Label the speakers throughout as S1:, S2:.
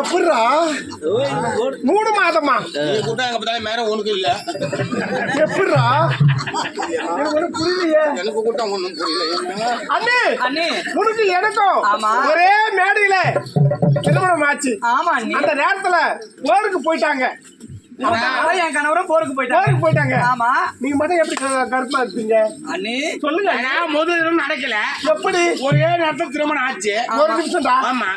S1: எப்படா 3 மாதமா
S2: மேல உனக்கு இல்ல
S1: எப்படா புரியலையே
S2: எனக்கு கூட்டம் ஒண்ணும் புரியல.
S1: அண்ணே
S3: அண்ணே
S1: உனக்கு எனக்கும் ஒரே மேடையில திருமணம் ஆச்சு. அந்த நேரத்துல போருக்கு போயிட்டாங்க.
S3: என் கணவரும் போருக்கு
S1: போயிட்டாங்க.
S3: ஆமா
S1: நீங்க மட்டும் எப்படி கருப்பா இருப்பீங்க
S3: அண்ணே?
S1: சொல்லுங்க.
S2: முதல்ல நடக்கல,
S1: எப்படி
S2: ஒரே நேரத்தில் திருமணம் ஆச்சு.
S1: ஒரு நிமிஷம் தான்.
S2: ஆமா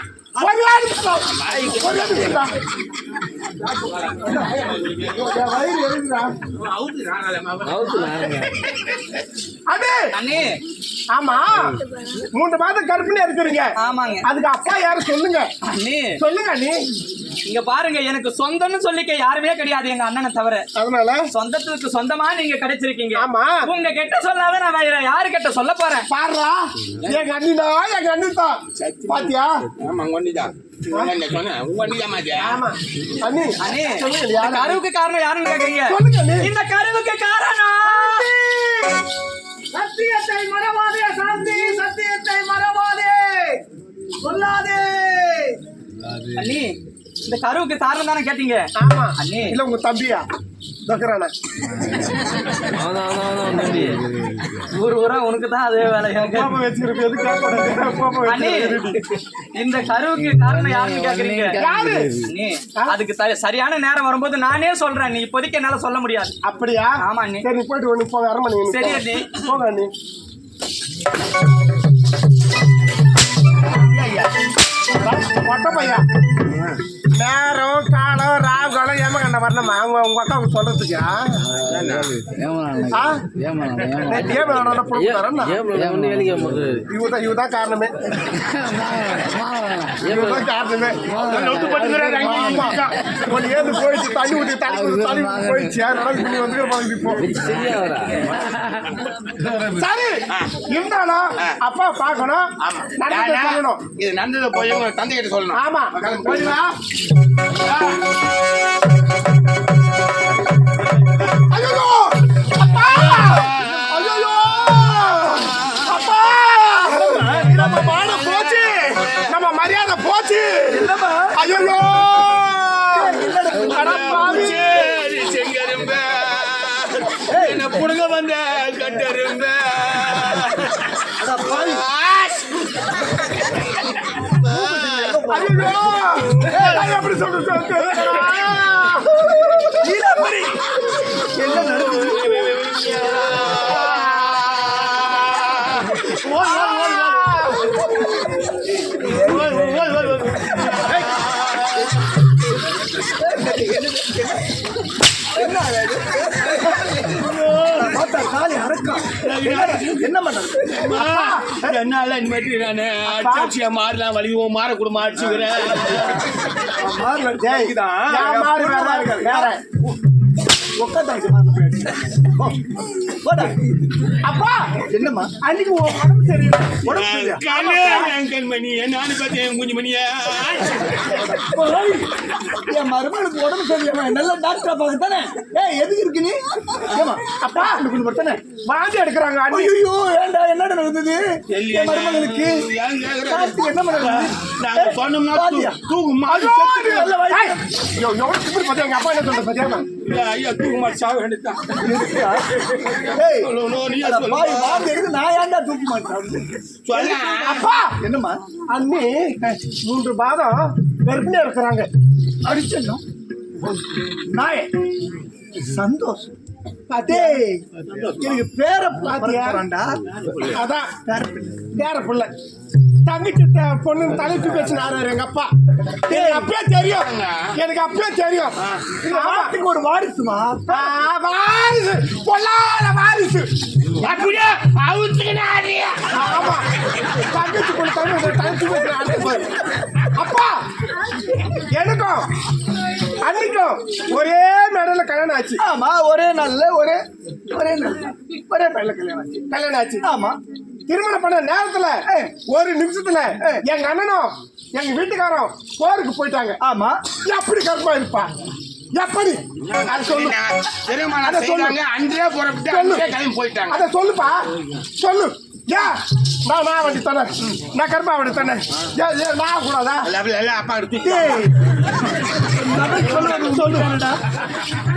S1: ஆமா 3 மாதம் கருப்புல இருக்கிறீங்க.
S3: ஆமாங்க.
S1: அதுக்கு அப்பா யாரு சொல்லுங்க. சொல்லுங்க நீ
S3: இங்க பாருங்க, எனக்கு சொந்தம்னு சொல்லிக்க யாருமே கிடையாது எங்க அண்ணனை தவிர.
S1: அதனால
S3: சொந்தத்துக்கு சொந்தமா நீங்க கிடைச்சிருக்கீங்க.
S1: ஆமா
S3: உங்க கிட்ட சொல்லாத நான் வேற யாரு கிட்ட சொல்ல போறேன்?
S1: பாருடா, எங்க அண்ணினா எங்க அண்ணிதா பாத்தியா?
S2: ஆமா ஒண்ணுதான்.
S3: கருவுக்கு காரணம் யாருன்னு கேக்குறீங்க? இந்த கருவுக்கு காரணம் சத்தியத்தை மறவாதே சாந்தி, சத்தியத்தை மறவாதே சொல்லாதே. அண்ணி, இந்த கருவுக்கு காரணம் தானே கேட்டீங்க?
S1: ஆமா
S3: அண்ணி.
S1: இல்ல உங்க தம்பியா தக்கறானே?
S3: ஊரா உனக்கு தான் அதே வேலை.
S1: பாப்பா வெச்சிருக்கு, எது கேட்க கூடாது. பாப்பா வெச்சிருக்கு.
S3: இந்த கருவுக்கு காரணம் யாருன்னு கேக்குறீங்க?
S1: யாரு?
S3: அண்ணி, அதுக்கு சரியான நேரம் வரும்போது நானே சொல்றேன். நீ இப்போதைக்கு என்னால சொல்ல முடியாது.
S1: அப்படியா?
S3: ஆமா அண்ணி.
S1: சரி நீ போயிட்டு ஒண்ணு போக அரமணி.
S3: சரி அண்ணி,
S1: போக அண்ணி. மொட்டை பையா நேரம் காலம் ராவு காலம் ஏமா கண்ட வரணுமா? உங்க அக்கா சொல்றதுக்கு இவதான் காரணமே. ஏது போயிடுச்சு, தண்ணி ஊற்றி தண்ணி போயிடுச்சு. சரி இருந்தாலும் அப்பா பார்க்கணும், சொல்லணும்.
S2: இது நடந்தது போய் உங்க தந்தை கிட்ட சொல்லணும்.
S1: ஆமா போயிடுவா. ஐயோ அப்பா, ஐயோ அப்பா, நம்ம மானம் போச்சு, நம்ம மரியாதை போச்சு. ஐயோ
S2: செங்கரும்ப என்ன புடுங்க வந்த கட்டரும்ப.
S1: எப்படி சொல்ற என்ன
S2: என்னால இனிமேட்டு நானு அச்சாட்சியா மாறலாம், வலிவோம் மாற குடும்பம் அடிச்சுக்கிறேன்.
S1: அப்பா என்னம்மா அன்னைக்கு உடம்பு சரியில்லை.
S2: கண்மணி நானும் பார்த்தேன் குஞ்சு மணியா.
S1: என் மருமகளுக்கு உடம்பு சரியில்லை, நல்ல டாக்டரா பார்க்க தானே. எதுக்கு இருக்கு நீ? அப்பா தானே வாந்தி எடுக்கிறாங்க. ஐயோ ஏண்டா என்னடா நடந்தது என் மருமகளுக்கு? என்ன பண்ண
S2: சொன்னோம்னா தூக்குமா
S1: எங்க அப்பா என்ன சொல்ற பத்தியா?
S2: ஐயா தூக்குமா சாக வேண்டியதான்.
S1: நான் ஏன்டா தூக்க மாட்டேன்? அப்பா என்னம்மா அண்ணி 3 மாதம் கர்ப்பிணியா இருக்கிறாங்க. அடிச்சோம் நாய சந்தோஷம். அதே எனக்கு பேர பாத்தியாண்டா, அதான் பேர பிள்ளை. தங்கச்சி பொண்ணு தலைச்சு பேசினாரு எங்க அப்பா. எனக்கு அப்பயே தெரியும், எனக்கு அப்பயே தெரியும். நாட்டுக்கு ஒரு வாரிசுமா, வாரிசு பொல்லாத வாரிசு. அப்படியே ஆமா தங்கச்சி பொண்ணு தலைச்சு பேசினாரு. அப்பா எனக்கும் அன்னைக்கும் ஒரே மேடையில கல்யாணம் ஆச்சு. ஆமா ஒரே நாள்ல ஒரே மேடையில கல்யாணம் ஆச்சு. ஆமா திருமணம் பண்ண நேரத்துல ஒரு நிமிஷத்துல எங்க அண்ணனும் எங்க வீட்டுக்காரரும் போருக்கு போயிட்டாங்க. ஆமா எப்படி கருப்பா இருப்பா? எப்படி அதை சொல்லு.
S2: அன்றே போயிட்டாங்க.
S1: அதை சொல்லுப்பா, சொல்லு. ஏன் நான் வண்டி தானே நான் கருப்பா வண்டி தானே ஏன் நான் கூடாதா
S2: அப்பா எடுத்து
S1: ஏய், என் மகன் சொல்வது சொல்லுவானடா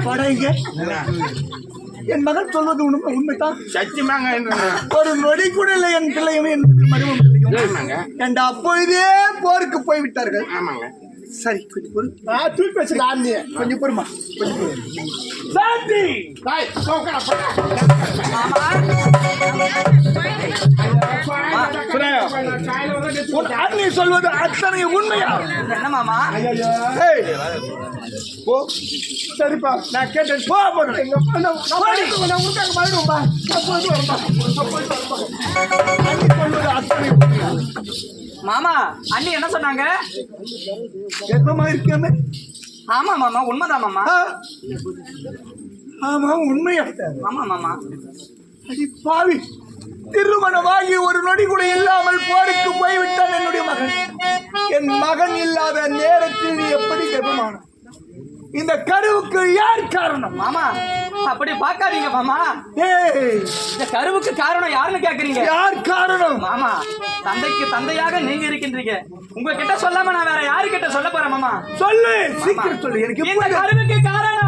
S1: படைங்க என் மகன் சொல்வது உண்மைதான்
S2: சத்தியமாங்க
S1: ஒரு நொடி கூட இல்லை என் பிள்ளையுமே என் மருமம் என்ற அப்பொழுதே போருக்கு போய்விட்டார்கள்
S2: ஆமாங்க
S1: சரி கொஞ்சம் பொறு தூக்கி வச்சு ஆண்டிய கொஞ்சம் பொறுமா கொஞ்சம் பொறு சாந்தி தாய் சோக்கடா அண்ணி சொல்வது அத்தனை உண்மையா
S3: என்ன மாமா
S1: ஏய், போ சரிப்பா நான் கேட்டேன் போ போறேன் எங்க அப்பா நான் உனக்காக மறுபடியும்பா நான் போயிட்டு வரப்பா அண்ணி சொல்வது அத்தனை உண்மையா
S3: மாமா அண்ணி என்ன சொன்னாங்க
S1: கர்ப்பமா இருக்கேமே
S3: ஆமா மாமா உண்மைதான் மாமா
S1: ஆமா உண்மையா
S3: ஆமா மாமா
S1: அடி பாவி திருமணமாகி ஒரு நொடி கூட இல்லாமல் போருக்கு போய்விட்டான் என்னுடைய மகன் என் மகன் இல்லாத நேரத்தில் நீ எப்படி கர்ப்பமான இந்த கருவுக்கு யார் காரணம்
S3: மாமா அப்படி பார்க்காதீங்க மாமா
S1: ஏய்
S3: இந்த கருவுக்கு காரணம் யாருன்னு கேக்குறீங்க
S1: யார் காரணம்
S3: மாமா தந்தைக்கு தந்தையாக நீங்க இருக்கின்றீங்க உங்ககிட்ட சொல்லாம நான் வேற யாரு கிட்ட சொல்ல போறேன் மாமா
S1: சொல்லு சீக்கிரம் சொல்லு எனக்கு
S3: இந்த கருவுக்கு காரணம்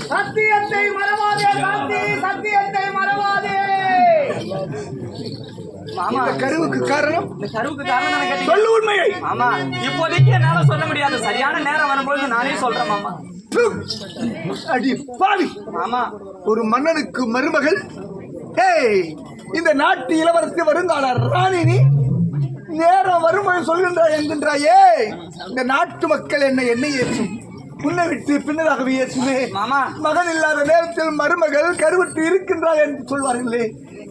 S1: சத்தியத்தை மறவாதே சாந்தி சத்தியத்தை மறவாதே
S3: மாமா
S1: இந்த கருவுக்கு காரணம்
S3: இந்த கருவுக்கு காரணம் தானே கேட்டீங்க
S1: சொல்லு உண்மையை
S3: மாமா இப்போதைக்கு என்னால சொல்ல முடியாது சரியான நேரம் வரும்போது நானே சொல்றேன் மாமா
S1: அடி பாவி
S3: மாமா
S1: ஒரு மன்னனுக்கு மருமகள் ஏய் இந்த நாட்டு இளவரசி வருங்கால ராணி நீ நேரம் வரும்போது சொல்கின்றாய் என்கின்றாயே இந்த நாட்டு மக்கள் என்னை ஏற்றும் உன்னை விட்டு பின்னதாகவே ஏற்றுமே
S3: மாமா
S1: மகன் இல்லாத நேரத்தில் மருமகள் கருவுற்று இருக்கின்றாய் என்று சொல்வார்களே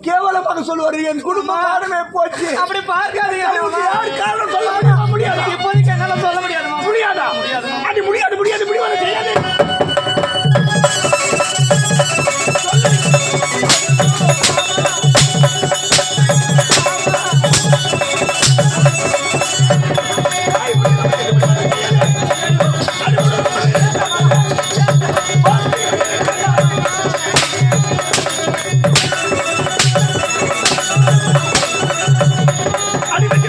S1: கேவலமாக சொல்வார்கள் என் குடும்பம் ஆடமே போச்சு
S3: அப்படி பார்க்காதீங்க மாமா.
S1: யார் காரணம் சொல்ல முடியாது
S3: இப்போதைக்கு என்னால சொல்ல முடியாது மாமா.
S1: முடியாதா
S3: முடியாது மாமா.
S1: அது முடியாது முடியாது முடியாது செய்யாது அடிபட்டு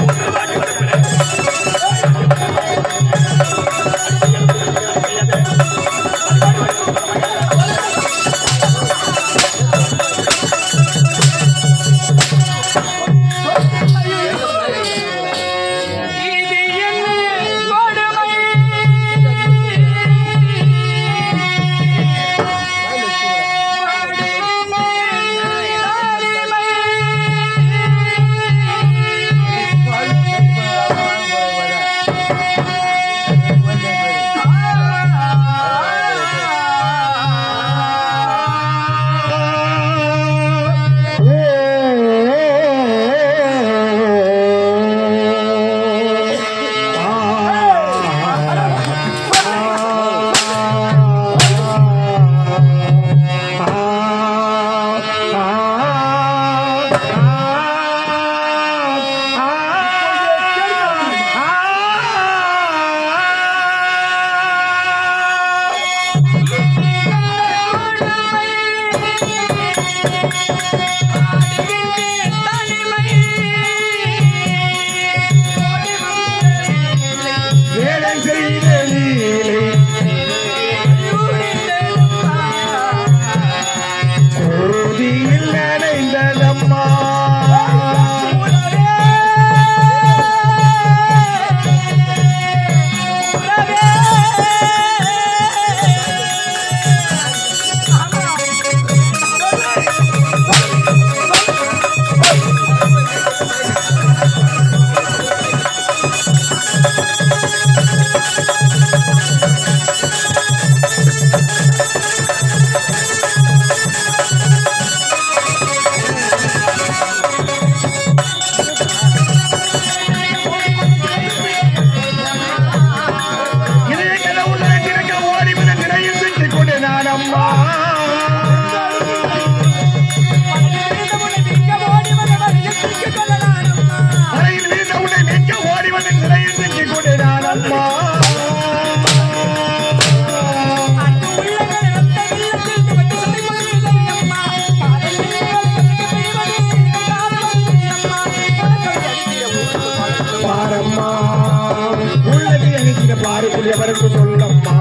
S1: எவருக்கு சொல்லம்மா.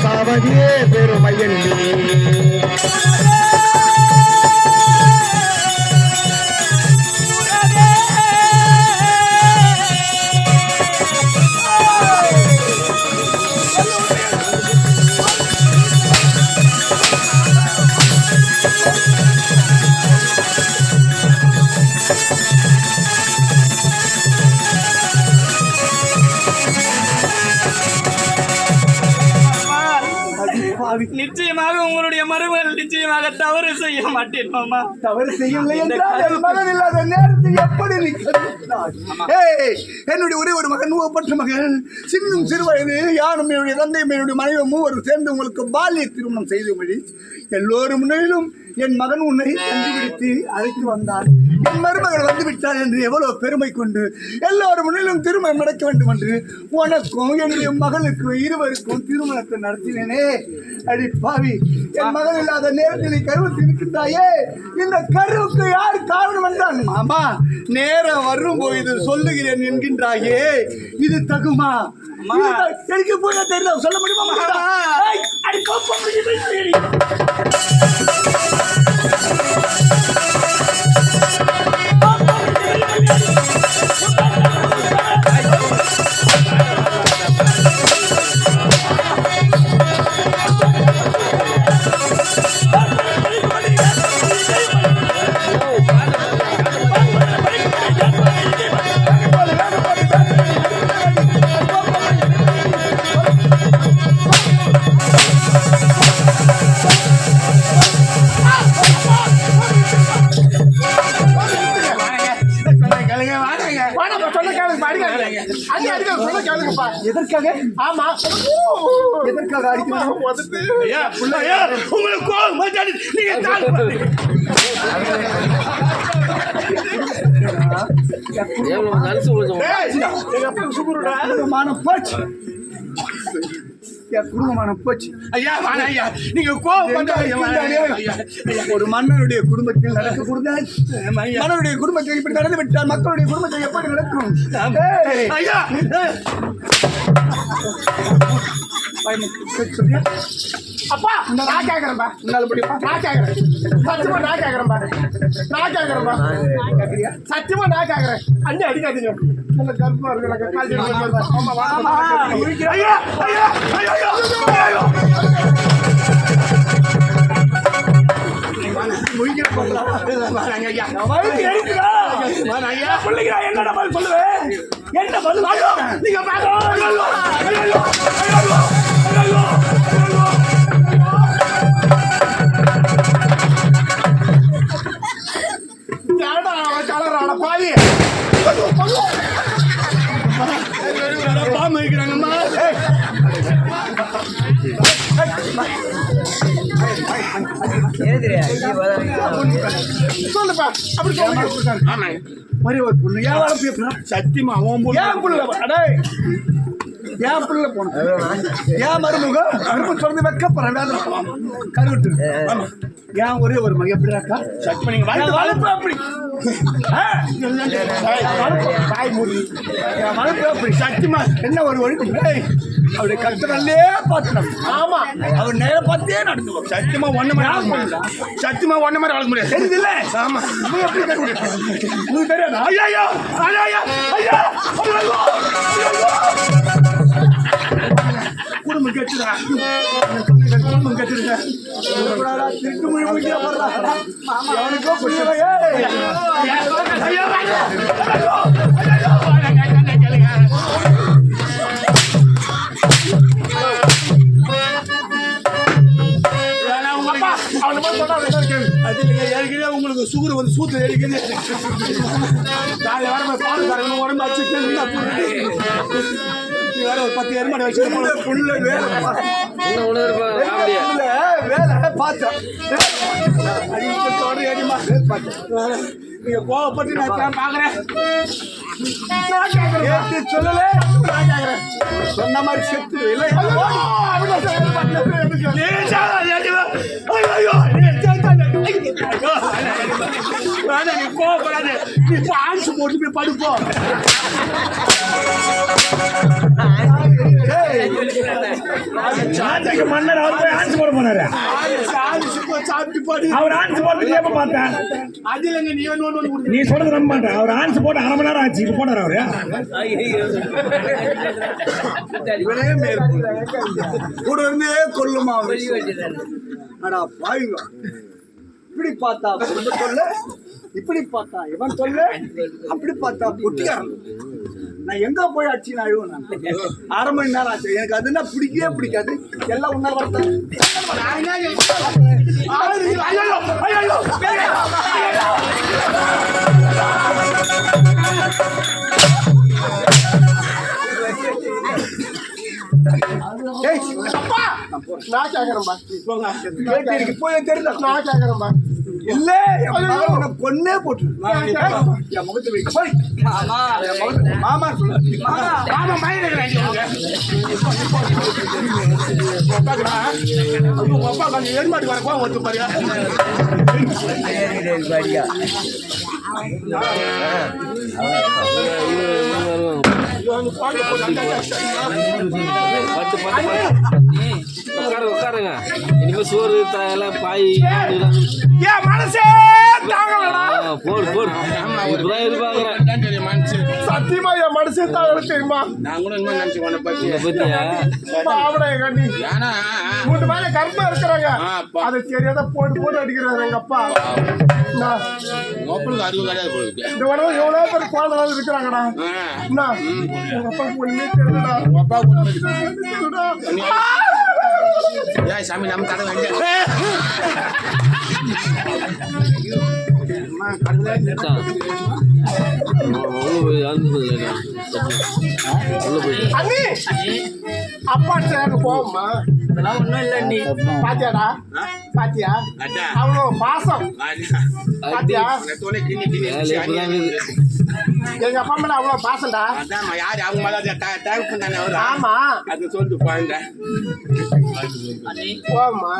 S1: சாவதியே பெருமையன்
S3: நிச்சயமாக உங்களுடைய மருமகள் நிச்சயமாக தவறு செய்ய மாட்டேன் மாமா.
S1: தவறு செய்யவில்லை என்றால் என் மகன் இல்லாத நேரத்தில் எப்படி என்னுடைய ஒரே ஒரு மகன் ஒப்பற்ற மகன் சின்னும் சிறுவயது யாரும் என்னுடைய தந்தையும் என்னுடைய மனைவி மூவரும் சேர்ந்து உங்களுக்கு பாலிய திருமணம் செய்து மொழி எல்லோரும் முன்னிலும் என் மகன் உன்னை கண்டுபிடித்து அழைத்து வந்தான். என் மருமகள் வந்து விட்டார் என்று எவ்வளவு பெருமை கொண்டு எல்லோரும் முன்னிலும் திருமணம் நடக்க வேண்டும் என்று உனக்கும் என்னுடைய மகளுக்கும் இருவருக்கும் திருமணத்தை நடத்தினேனே. அடி பாவி, என் மகன் இல்லாத நேரத்தில் கருவுக்கு இருக்கின்றாயே, இந்த கருவுக்கு யார் காரணம் என்றான்? மாமா, நேரம் வரும் போது சொல்லுகிறேன் என்கின்றாயே, இது தகுமா? எனக்கு போய் தெரியல, சொல்ல முடியுமா? எதற்காக? ஆமா, எதற்காக அடிக்கணும்?
S2: உங்களுக்கு கோபம்
S1: போச்சு, குடும்பமான போச்சு.
S2: ஐயா ஐயா, நீங்க கோபம்
S1: ஒரு மன்னனுடைய குடும்பத்தில் நடக்கக்கூடாது. மன்னனுடைய குடும்பத்தில் இப்படி நடந்து விட்டால் மக்களுடைய குடும்பத்தில் எப்படி நடக்கும்?
S2: ஐயா,
S1: அப்பா, நான் கேட்கறேன்பா, நான் கேட்கறேன், சத்தியமா நான் கேட்கறேன்பா, சத்தியமா நான் கேட்கறேன். அண்ணி அடிக்காதீங்க, நல்ல கருப்பா இருக்கு.
S2: ஐயா ஐயா ஐயா என்னடா பதில் சொல்லுவேன்? என்ன பதில்? நீங்க
S1: பாதி
S2: பாம்பு வைக்கிறாங்கம்மா.
S1: சொல்லுப்பா, அப்படி சொல்லுங்க. ஒரே ஒரு பொண்ணு ஏன் வாழ பேசுறேன்?
S2: சத்தியமா அவன்
S1: ஏன் புள்ள ஏன் புள்ள போன ஏன் மருமுகம் அருப்பு சொல்றது வைக்கப்படுறேன் கருவிட்டு ஏன் ஒரே ஒரு மகன் எப்படி இருக்கா?
S2: சத்தியமா நீங்க
S1: வளர்ப்பு அப்படி தாய் மூடி வளர்ப்பு அப்படி சத்தியமா என்ன ஒரு ஒழுங்கு அவருடைய கஷ்டங்களே பார்த்துடும். ஆமா, அவர் நேரம் பார்த்தே நடத்துவோம்.
S2: சத்தியமா ஒண்ணு மாதிரி சத்தியமா ஒண்ணு மாதிரி வளர்க்க முடியாது.
S1: தெரியுது இல்ல?
S2: ஆமா,
S1: எப்படி உங்களுக்கு தெரியாதா?
S2: ஐயா ஐயா ஐயா ஐயா
S1: குடும்பம் கேட்டுடா
S2: ஒண்ணு கட்டிருங்க.
S1: திருட்டு மொழி முடிக்கிற போடுறா எவனுக்கோ புரியவே
S2: ஐயோ, ஐயோ, கேளுங்க.
S1: அவனை மாதிரி சொன்னா அவன் என்ன கேள்வி
S2: அது இல்லைங்க, ஏற்கனவே உங்களுக்கு சுகர் வந்து சூத்து ஏறிக்குது.
S1: நாளை வர பால் கறக்கணும் உடம்பு அடிச்சு
S2: நீ வேற ஒரு 10 எருமாடு வச்சு
S1: புள்ள வேலை பார்த்தேன்
S2: நீங்க கோவப்பட்டு நான் பாக்குறேன்.
S1: சொல்லல சொன்ன மாதிரி செத்து இல்லை
S2: நீ கோவப்படாது, நீ ஆன்ஸ் போட்டு போய் படுப்போம்.
S4: மன்னர் அவர் போய் ஆன்ஸ் போட போனாரு.
S2: சாப்பிட்டு பாடு.
S4: அவர் ஆன்ஸ் போட்டு எப்ப பார்த்தேன்?
S2: அது இல்லைங்க, நீ ஒண்ணு
S4: நீ சொல்றது நம்ப மாட்டேன். அவர் ஆன்ஸ் போட்டு 1/2 மணி நேரம் ஆச்சு. இப்ப போனாரு அவரு.
S1: கூட இருந்தே கொல்லுமா அடா பாயுங்க. இப்படி பார்த்தா பொண்ணு சொல்ல, இப்படி பார்த்தா இவன் சொல்ல, அப்படி பார்த்தா பொட்டிக்காரன். நான் எங்க போய் அடிச்சு நான் அழுவேன். நான் 1/2 மணி நேரம் ஆச்சு. எனக்கு அதுன்னா பிடிக்கவே பிடிக்காது. எல்லாம் உன்ன வரல. நான் கேக்குறேன்பா. போய் தெரியல. நான் கேக்குறேன்பா. இல்ல பொண்ணே போட்டு என் முகத்தை வைக்க போய் மாமா சொல்லு.
S2: மாமா மயில அப்பா கொஞ்சம் ஏற்பாடு வர கோவம் வந்து பாருங்க.
S5: உட்காருங்க. இனிமே சோறு எல்லாம் பாய்
S1: மனசே
S5: போடு போடு. இப்பதான் எதிர்பார்க்கிறேன்.
S1: சத்தியமா என் மனசே தாங்க தெரியுமா?
S2: நான் கூட இன்னும் நினைச்சு உன்னை பத்தி
S5: பத்தியா
S1: அவடைய கண்டி
S2: ஏன்னா
S1: மூணு மேல கர்ப்பம் இருக்கிறாங்க.
S2: அப்பா.
S1: அதை தெரியாத போட்டு போட்டு அடிக்கிறாரு எங்க அப்பா.
S2: ஒப்பனுக்கு அறிவு கிடையாது போகுது.
S1: இந்த உடம்பு எவ்வளவு பேர் குழந்தை இருக்கிறாங்கடா. என்ன எங்க அப்பா ஒண்ணுமே தெரியலடா.
S2: உங்க அப்பா
S1: தெரியலடா.
S2: ஏன் சாமி நம்ம கதை வேண்டிய
S1: அண்ணி அப்பா சேர்ந்து போவோம்மா.
S3: அதெல்லாம் ஒண்ணும் இல்ல நீ.
S1: பாத்தியாடா பாத்தியா அவ்வளோ பாசம் பாத்தியா? எங்க அப்பா மேல அவ்வளோ பாசம்டா.
S2: யாரு அவங்க மேல
S1: ஆமா
S2: அது சொல்லிட்டு போங்க
S1: போவோம்மா.